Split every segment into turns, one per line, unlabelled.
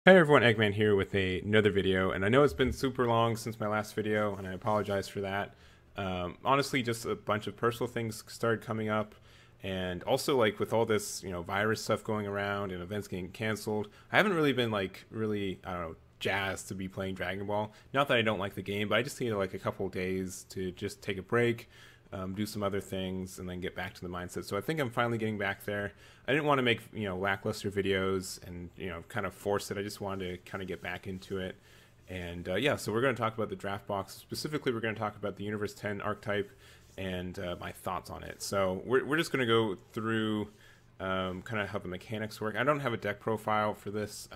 Hey everyone, Eggman here with another video, and I know it's been super long since my last video, and I apologize for that. Honestly, just a bunch of personal things started coming up, and also like with all this, virus stuff going around and events getting canceled, I haven't really been I don't know, jazzed to be playing Dragon Ball. Not that I don't like the game, but I just need like a couple of days to just take a break, do some other things, and then get back to the mindset. So I think I'm finally getting back there. I didn't want to make lackluster videos and kind of force it. I just wanted to kind of get back into it. And yeah, so we're going to talk about the draft box. Specifically, we're going to talk about the Universe 10 archetype and my thoughts on it. So we're just going to go through kind of how the mechanics work. I don't have a deck profile for this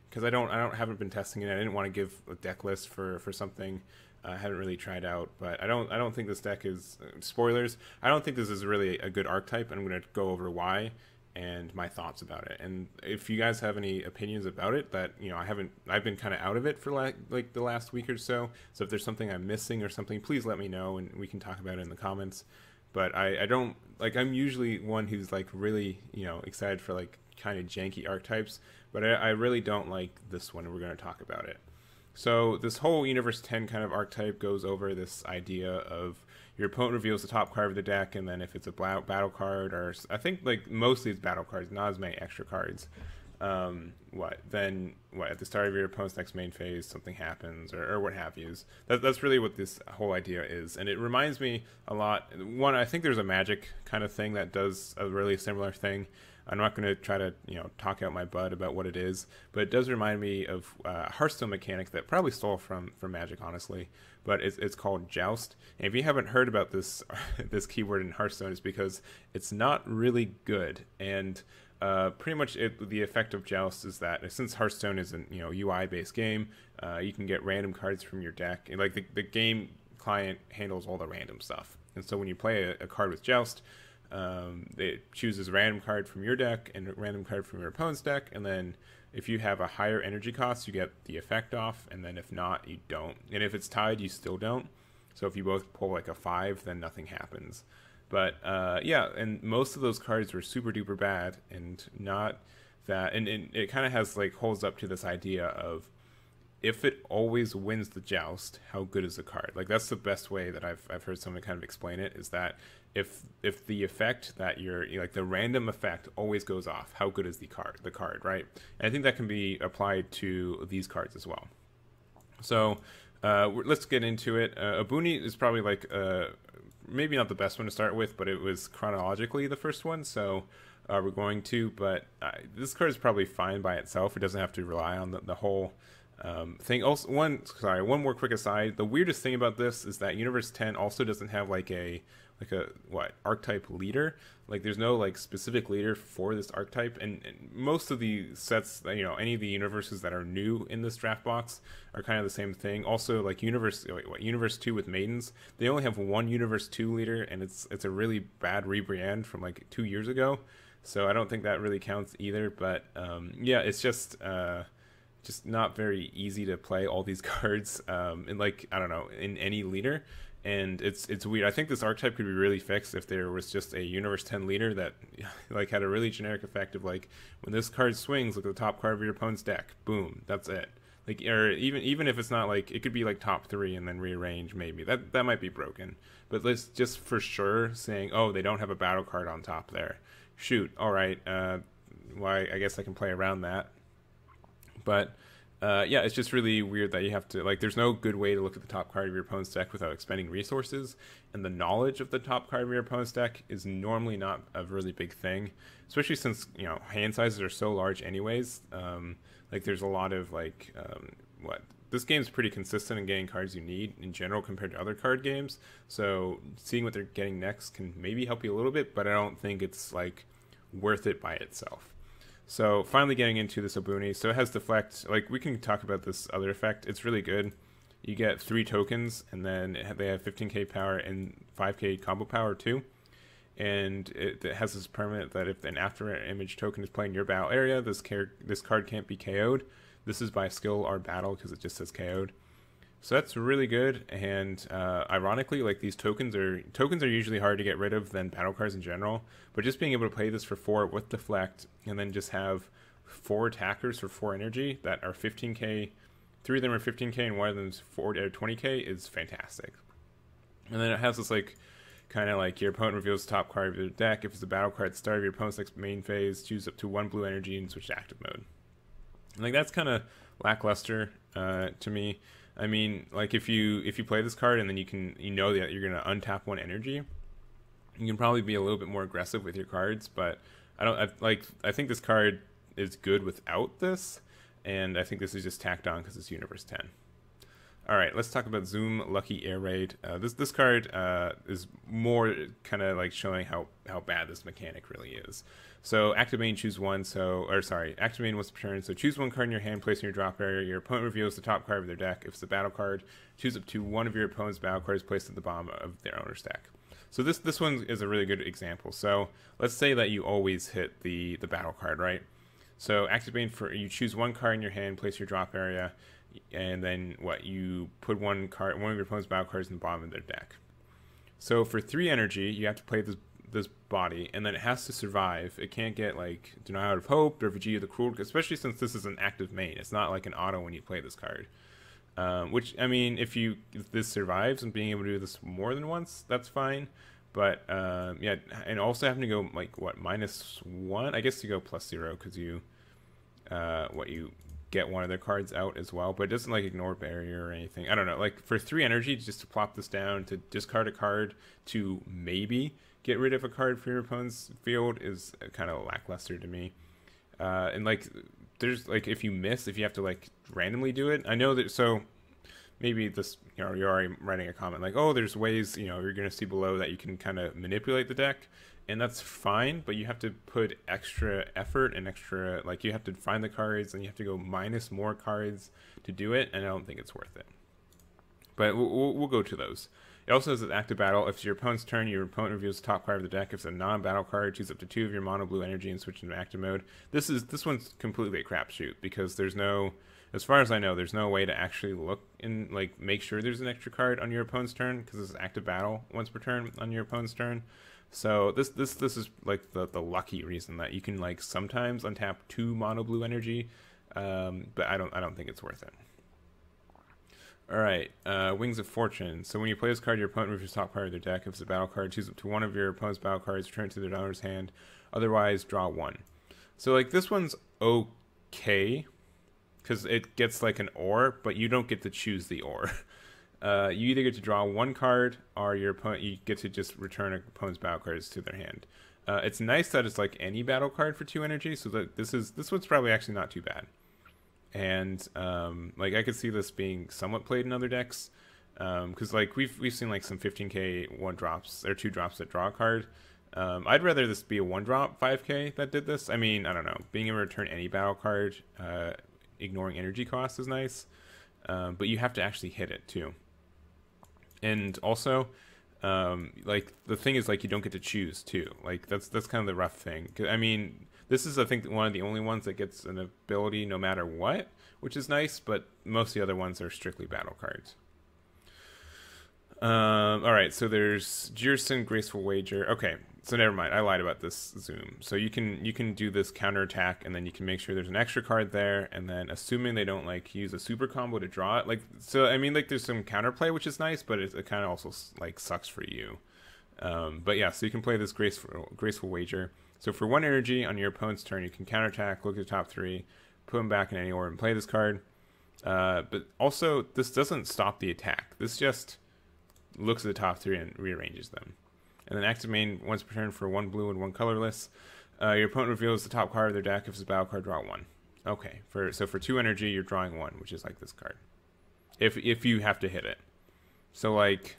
because haven't been testing it. I didn't want to give a deck list for something I haven't really tried out, but I don't think this deck is spoilers. I don't think this is really a good archetype, and I'm going to go over why and my thoughts about it. And if you guys have any opinions about it that I've been kind of out of it for like the last week or so. So if there's something I'm missing or something, please let me know and we can talk about it in the comments. But I don't like, I'm usually one who's like really excited for like kind of janky archetypes, but I really don't like this one. We're going to talk about it. So this whole Universe 10 kind of archetype goes over this idea of your opponent reveals the top card of the deck, and then if it's a battle card, or I think like mostly it's battle cards, not as many extra cards. Then at the start of your opponent's next main phase, something happens, or what have you. That's really what this whole idea is, and it reminds me a lot. One, I think there's a Magic kind of thing that does a really similar thing. I'm not going to try to talk out my butt about what it is, but it does remind me of a Hearthstone mechanic that probably stole from Magic, honestly. But it's called Joust. And if you haven't heard about this this keyword in Hearthstone, it's because it's not really good. And pretty much the effect of Joust is that since Hearthstone is an UI based game, you can get random cards from your deck. And like the game client handles all the random stuff. And so when you play a card with Joust, it chooses a random card from your deck and a random card from your opponent's deck, and then if you have a higher energy cost, you get the effect off, and then if not, you don't. And if it's tied, you still don't. So if you both pull like a 5, then nothing happens. But yeah, and most of those cards were super duper bad, and not that, and it kind of has like holds up to this idea of if it always wins the joust, how good is the card? Like that's the best way that I've heard someone kind of explain it, is that if the effect that you're like the random effect always goes off, how good is the card, right? And I think that can be applied to these cards as well. So let's get into it. Abuni is probably like maybe not the best one to start with, but it was chronologically the first one, so we're going to. But this card is probably fine by itself. It doesn't have to rely on the whole thing. Also, one more quick aside. The weirdest thing about this is that Universe 10 also doesn't have like a archetype leader. Like there's no like specific leader for this archetype, and most of the sets that any of the universes that are new in this draft box are kind of the same thing. Also, like Universe 2 with Maidens, they only have one Universe 2 leader, and it's a really bad rebrand from like 2 years ago. So I don't think that really counts either. But yeah, it's just not very easy to play all these cards in like I don't know, in any leader. And it's weird. I think this archetype could be really fixed if there was just a Universe 10 leader that like had a really generic effect of like when this card swings, look at the top card of your opponent's deck, boom, that's it. Like, or even if it's not, like it could be like top 3 and then rearrange. Maybe that might be broken, but let's just for sure saying, oh, they don't have a battle card on top there, shoot, all right, why, I guess I can play around that. But yeah, it's just really weird that you have to, like, there's no good way to look at the top card of your opponent's deck without expending resources, and the knowledge of the top card of your opponent's deck is normally not a really big thing, especially since hand sizes are so large anyways. Like there's a lot of like this game's pretty consistent in getting cards you need in general compared to other card games, so seeing what they're getting next can maybe help you a little bit, but I don't think it's like worth it by itself. So finally getting into this Abuni. So it has deflect. Like we can talk about this other effect. It's really good. You get 3 tokens, and then they have 15k power and 5k combo power too. And it has this permanent that if an after image token is playing your battle area, this card can't be KO'd. This is by skill or battle because it just says KO'd. So that's really good, and ironically, like these tokens are usually harder to get rid of than battle cards in general. But just being able to play this for 4 with deflect, and then just have 4 attackers for 4 energy that are 15k. 3 of them are 15k and one of them is 20k is fantastic. And then it has this like kind of like your opponent reveals the top card of your deck. If it's a battle card at the start of your opponent's next main phase, choose up to 1 blue energy and switch to active mode. And like that's kind of lackluster to me. I mean, like if you play this card and then you know that you're gonna untap 1 energy, you can probably be a little bit more aggressive with your cards. But I think this card is good without this, and I think this is just tacked on because it's Universe 10. All right, let's talk about Zoom Lucky Air Raid. This card is more kind of like showing how bad this mechanic really is. So active main, choose one. Active main once per turn. So choose 1 card in your hand, place in your drop area. Your opponent reveals the top card of their deck. If it's a battle card, choose up to 1 of your opponent's battle cards placed at the bottom of their owner's deck. So this one is a really good example. So let's say that you always hit the battle card, right? So active main, you choose 1 card in your hand, place your drop area, and then you put one of your opponent's battle cards in the bottom of their deck. So for 3 energy, you have to play this body, and then it has to survive. It can't get like Denial of Hope or Vigia the Cruel, especially since this is an active main. It's not like an auto when you play this card. Which, I mean, if this survives and being able to do this more than once, that's fine. But yeah, and also having to go like -1. I guess you go +0 because you get one of their cards out as well. But it doesn't like ignore barrier or anything. I don't know. Like for 3 energy, just to plop this down to discard a card to maybe get rid of a card for your opponent's field is kind of lackluster to me. And like there's like if you have to like randomly do it. I know that, so maybe this, you're already writing a comment like, oh, there's ways, you're going to see below that you can kind of manipulate the deck, and that's fine, but you have to put extra effort and extra, like you have to find the cards and you have to go minus more cards to do it, and I don't think it's worth it. But we'll go to those. It also says active battle. If it's your opponent's turn, your opponent reveals the top card of the deck. If it's a non-battle card, choose up to 2 of your mono blue energy and switch into active mode. This one's completely a crapshoot because there's no, as far as I know, there's no way to actually look and like make sure there's an extra card on your opponent's turn because this is active battle once per turn on your opponent's turn. So this is like the lucky reason that you can like sometimes untap 2 mono blue energy, but I don't think it's worth it. All right, Wings of Fortune. So when you play this card, your opponent removes the top card of their deck. If it's a battle card, choose up to 1 of your opponent's battle cards, return it to their owner's hand. Otherwise, draw 1. So like this one's okay because it gets like an or, but you don't get to choose the or. You either get to draw 1 card, or you get to just return an opponent's battle cards to their hand. It's nice that it's like any battle card for 2 energy, so that this one's probably actually not too bad. And like I could see this being somewhat played in other decks, because like we've seen like some 15k 1-drops or 2-drops that draw a card. I'd rather this be a 1-drop 5k that did this. I mean, I don't know, being able to return any battle card, ignoring energy costs is nice, but you have to actually hit it too. And also, like the thing is like you don't get to choose too. Like that's kind of the rough thing. I mean, this is, I think, one of the only ones that gets an ability no matter what, which is nice, but most of the other ones are strictly battle cards. All right, so there's Jerson, Graceful Wager. Okay, so never mind. I lied about this Zoom. So you can do this counterattack, and then you can make sure there's an extra card there, and then assuming they don't like use a super combo to draw it, like, so I mean, like there's some counterplay, which is nice, but it kind of also like sucks for you. But yeah, so you can play this Graceful Wager. So for 1 energy on your opponent's turn, you can counterattack, look at the top 3, put them back in any order, and play this card. But also, this doesn't stop the attack. This just looks at the top 3 and rearranges them. And then active main once per turn for 1 blue and 1 colorless. Your opponent reveals the top card of their deck. If it's a battle card, draw 1. Okay, so for 2 energy, you're drawing 1, which is like this card. If you have to hit it. So like,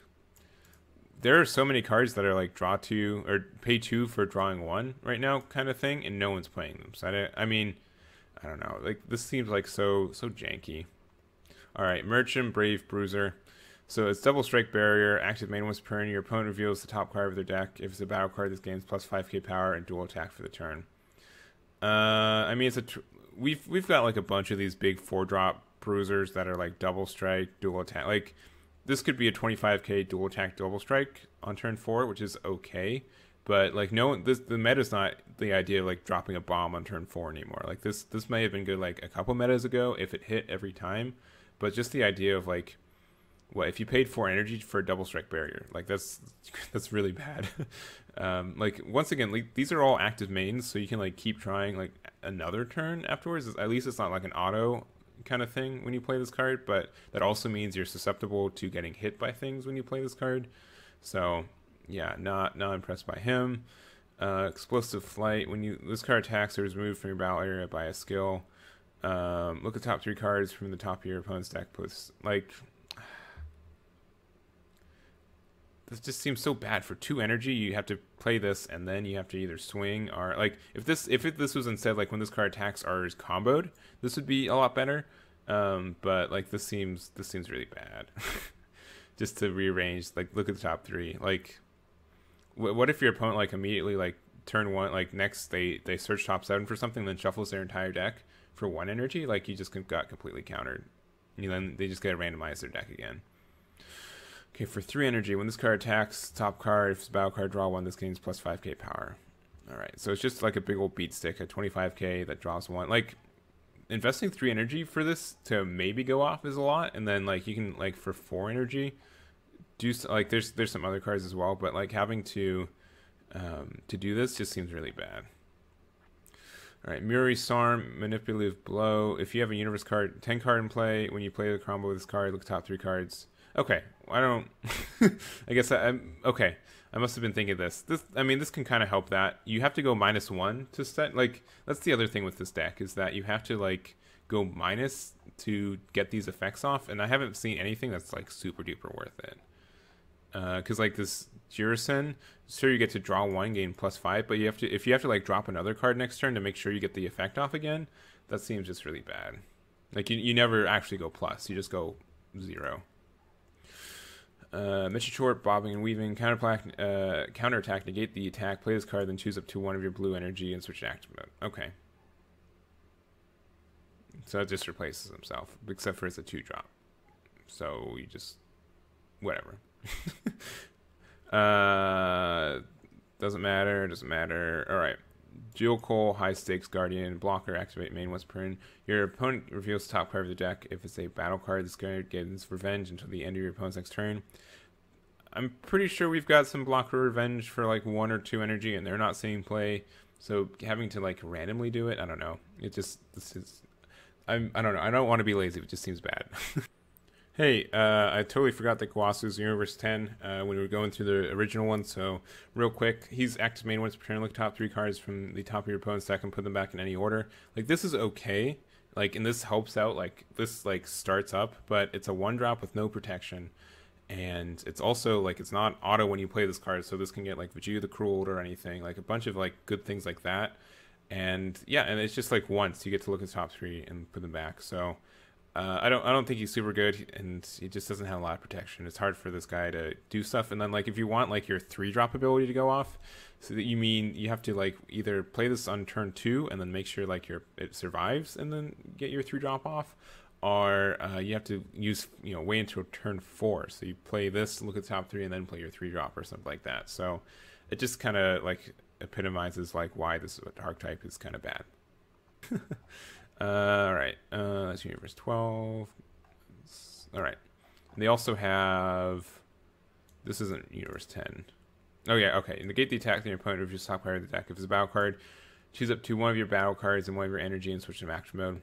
there are so many cards that are like draw 2 or pay 2 for drawing 1 right now kind of thing, and no one's playing them. So I mean, I don't know. Like this seems like so janky. All right, Merchant, Brave, Bruiser. So it's double strike barrier, active main once per turn. Your opponent reveals the top card of their deck. If it's a battle card, this gains plus 5k power and dual attack for the turn. I mean, we've got like a bunch of these big 4-drop bruisers that are like double strike, dual attack. Like this could be a 25k dual attack double strike on turn 4, which is okay. But like no one, the meta's not the idea of like dropping a bomb on turn 4 anymore. Like this may have been good like a couple metas ago if it hit every time, but just the idea of like, what if you paid 4 energy for a double strike barrier? Like that's really bad. Like once again, like, these are all active mains, so you can like keep trying like another turn afterwards. At least it's not like an auto kind of thing when you play this card, but that also means you're susceptible to getting hit by things when you play this card. So yeah, not impressed by him. Explosive flight. When this card attacks or is removed from your battle area by a skill, look at top 3 cards from the top of your opponent's deck. Puts like, this just seems so bad. For 2 energy, you have to play this, and then you have to either swing or like if this was instead like when this card attacks or is comboed, this would be a lot better. But like this seems really bad. Just to rearrange, like look at the top 3. Like, what if your opponent like immediately like turn 1, like next they search top 7 for something, then shuffles their entire deck for 1 energy? Like you just got completely countered. Then they just get to randomize their deck again. Okay, for 3 energy, when this card attacks, top card, if it's a battle card, draw 1, this gains plus 5k power. Alright, so it's just like a big old beat stick at 25k that draws 1. Like, investing 3 energy for this to maybe go off is a lot, and then like you can, like for 4 energy, do like there's some other cards as well, but like having to do this just seems really bad. Alright, Muri Sarm, Manipulative Blow. If you have a universe card, 10 card in play, when you play the combo with this card, look at top 3 cards. Okay, I don't. I guess I'm okay. I must have been thinking this. I mean, this can kind of help that. You have to go -1 to set. Like, that's the other thing with this deck is that you have to like go minus to get these effects off, and I haven't seen anything that's like super duper worth it. Because like this Jurisen, sure you get to draw 1, gain +5, but if you have to like drop another card next turn to make sure you get the effect off again, that seems just really bad. Like you never actually go plus, you just go 0. Mission short, bobbing and weaving, counterattack, negate the attack, play this card, then choose up to 1 of your blue energy and switch to active mode. Okay. So it just replaces himself, except for it's a 2-drop. So you just, whatever. Doesn't matter. Alright. Dual Coal, High Stakes, Guardian, Blocker, activate main once per turn. Your opponent reveals the top card of the deck. If it's a battle card, this card gains revenge until the end of your opponent's next turn. I'm pretty sure we've got some blocker revenge for like 1 or 2 energy, and they're not seeing play. So having to like randomly do it, I don't know. It just I don't know. I don't want to be lazy. It just seems bad. Hey, I totally forgot that Quasars Universe 10 when we were going through the original one, so real quick, he's active main once per turn, look top 3 cards from the top of your opponent's deck and put them back in any order. Like, this is okay, like, and this helps out, like, this, like, starts up, but it's a 1-drop with no protection, and it's also, like, it's not auto when you play this card, so this can get, like, Vegeta the Cruel or anything, like, a bunch of, like, good things like that, and, yeah, and it's just, like, once you get to look at the top 3 and put them back, so... I don't think he's super good, and he just doesn't have a lot of protection. It's hard for this guy to do stuff, and then like if you want like your 3-drop ability to go off, so that you have to like either play this on turn 2 and then make sure like it survives and then get your 3-drop off, or you have to use wait until turn 4. So you play this, look at the top 3, and then play your 3-drop or something like that. So it just kind of like epitomizes like why this archetype is kind of bad. Alright, that's Universe 12. Alright. They also have... This isn't Universe 10. Oh yeah, okay. Negate the attack, then your opponent removes top card of the deck. If it's a battle card, choose up to 1 of your battle cards and 1 of your energy and switch to action mode.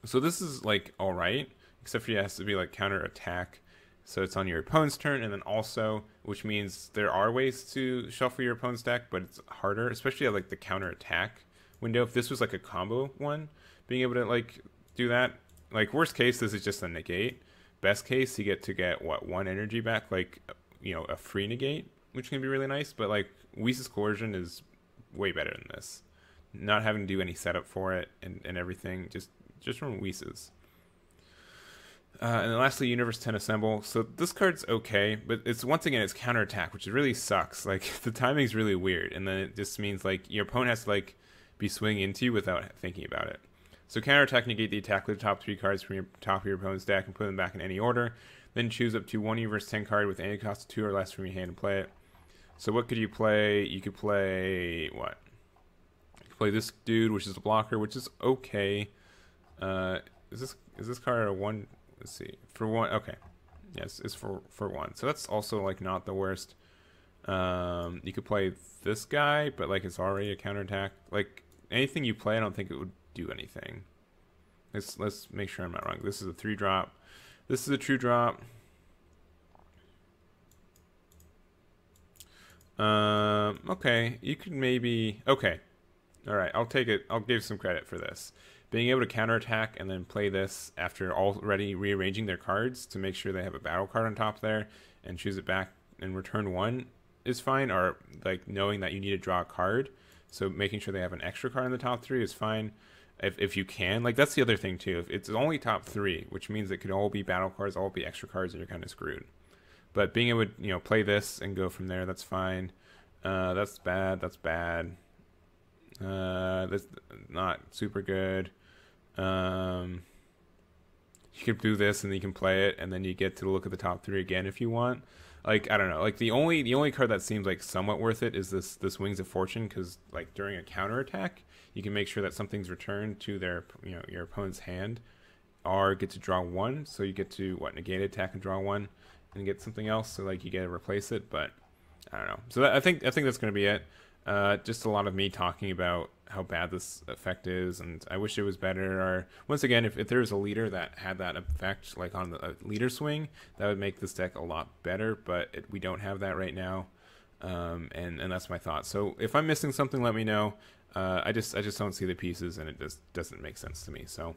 So this is, like, alright. Except for it has to be, like, counter attack. So it's on your opponent's turn, and then also, which means there are ways to shuffle your opponent's deck, but it's harder, especially at, like, the counter attack window. If this was, like, a combo one, being able to like do that, like worst case this is just a negate, best case you get to get what 1 energy back, like a free negate, which can be really nice, but like Whis' Coercion is way better than this, not having to do any setup for it and everything, just from Whis'. And then lastly, Universe 10 Assemble. So this card's okay, but it's once again it's counterattack, which really sucks. Like the timing's really weird, and then it just means like your opponent has to like be swinging into you without thinking about it. So counterattack, negate the attack with the top 3 cards from your top of your opponent's deck and put them back in any order. Then choose up to 1 Universe 10 card with any cost of 2 or less from your hand and play it. So what could you play? You could play what? You could play this dude, which is a blocker, which is okay. Is this card a one? Let's see. For one, okay. Yes, it's for one. So that's also like not the worst. You could play this guy, but like it's already a counterattack. Like anything you play, I don't think it would do anything. Let's make sure I'm not wrong. This is a 3-drop. This is a 2-drop. Okay, you could maybe, okay. All right, I'll take it. I'll give some credit for this. Being able to counterattack and then play this after already rearranging their cards to make sure they have a battle card on top there and choose it back and return 1 is fine, or like knowing that you need to draw a card. So making sure they have an extra card in the top 3 is fine. If you can, like that's the other thing too. If it's only top 3, which means it could all be battle cards, all be extra cards, and you're kind of screwed. But being able to, play this and go from there, that's fine. That's bad. That's bad. That's not super good. You could do this and you can play it, and then you get to look at the top 3 again if you want. Like I don't know. Like the only card that seems like somewhat worth it is this Wings of Fortune, because like during a counterattack, you can make sure that something's returned to their your opponent's hand, or get to draw 1. So you get to negate attack and draw 1. And get something else, so like you get to replace it, but I don't know. So I think that's going to be it. Just a lot of me talking about how bad this effect is, and I wish it was better. Or once again, if there was a leader that had that effect, like on the leader swing, that would make this deck a lot better. But we don't have that right now, and that's my thought. So if I'm missing something, let me know. I just don't see the pieces, and it just doesn't make sense to me. So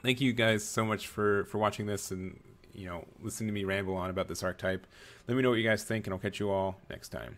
thank you guys so much for watching this and listening to me ramble on about this archetype. Let me know what you guys think, and I'll catch you all next time.